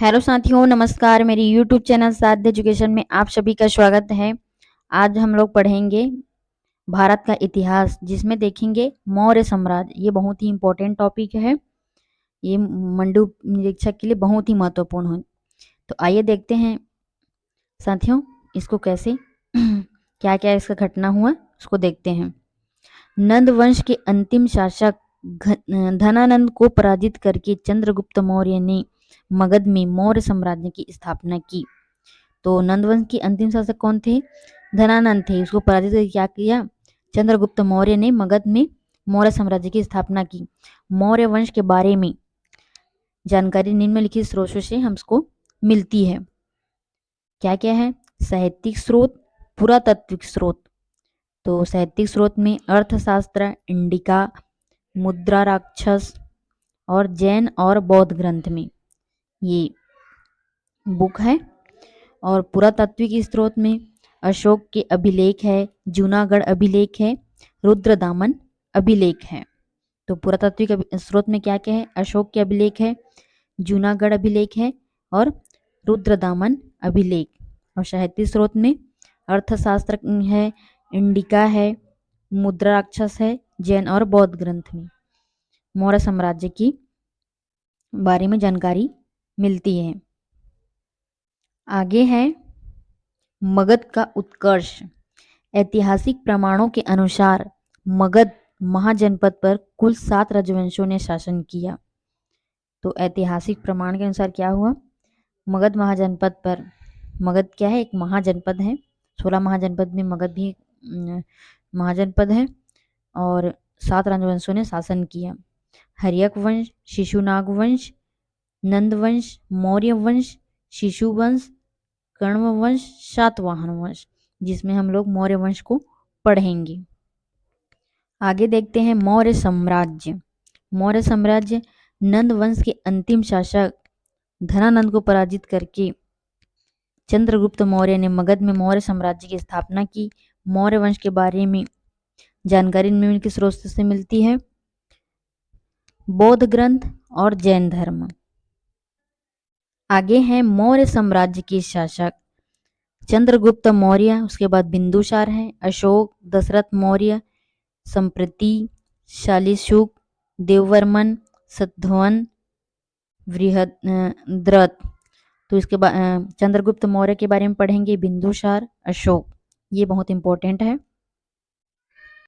Hello साथियों, नमस्कार। मेरी यूट्यूब चैनल साध्य एजुकेशन में आप सभी का स्वागत है। आज हम लोग पढ़ेंगे भारत का इतिहास, जिसमें देखेंगे मौर्य साम्राज्य। ये बहुत ही इम्पोर्टेंट टॉपिक है। ये मंडू निरीक्षक के लिए बहुत ही महत्वपूर्ण है। तो आइए देखते हैं साथियों, इसको कैसे क्या क्या इसका घटना हुआ उसको देखते हैं। नंद वंश के अंतिम शासक धनानंद को पराजित करके चंद्रगुप्त मौर्य ने मगध में मौर्य साम्राज्य की स्थापना की। तो नंदवंश के अंतिम शासक कौन थे? धनानंद थे। उसको पराजित करके क्या किया? चंद्रगुप्त मौर्य ने मगध में मौर्य साम्राज्य की स्थापना की। मौर्य वंश के बारे में जानकारी निम्नलिखित स्रोतों से हमको मिलती है। क्या क्या है? साहित्यिक स्रोत, पुरातात्विक स्रोत। तो साहित्यिक स्रोत में अर्थशास्त्र, इंडिका, मुद्रा राक्षस और जैन और बौद्ध ग्रंथ में ये बुक है। और पुरातात्विक स्रोत में अशोक के अभिलेख है, जूनागढ़ अभिलेख है, रुद्रदामन अभिलेख है। तो पुरातात्विक स्रोत में क्या क्या है? अशोक के अभिलेख है, जूनागढ़ अभिलेख है और रुद्रदामन अभिलेख। और साहित्यिक स्रोत में अर्थशास्त्र है, इंडिका है, मुद्रा राक्षस है, जैन और बौद्ध ग्रंथ में मौर्य साम्राज्य की बारे में जानकारी मिलती है। आगे है मगध का उत्कर्ष। ऐतिहासिक प्रमाणों के अनुसार मगध महाजनपद पर कुल 7 राजवंशों ने शासन किया। तो ऐतिहासिक प्रमाण के अनुसार क्या हुआ? मगध महाजनपद पर, मगध क्या है? एक महाजनपद है। 16 महाजनपद में मगध भी महाजनपद है और 7 राजवंशों ने शासन किया। हर्यक वंश, शिशुनाग वंश, नंद वंश, मौर्य वंश, शिशु वंश, कण्व वंश, सातवाहन वंश, जिसमें हम लोग मौर्य वंश को पढ़ेंगे। आगे देखते हैं मौर्य साम्राज्य। मौर्य साम्राज्य नंद वंश के अंतिम शासक धनानंद को पराजित करके चंद्रगुप्त मौर्य ने मगध में मौर्य साम्राज्य की स्थापना की। मौर्य वंश के बारे में जानकारी निम्नलिखित के स्रोत से मिलती है: बौद्ध ग्रंथ और जैन धर्म। आगे है मौर्य साम्राज्य के शासक चंद्रगुप्त मौर्य, उसके बाद बिंदुसार है, अशोक, दशरथ मौर्य, संप्रति, शालिशुक, देववर्मन, सतधवन, बृहद्रथ। तो इसके बाद चंद्रगुप्त मौर्य के बारे में पढ़ेंगे, बिंदुसार, अशोक। ये बहुत इंपॉर्टेंट है।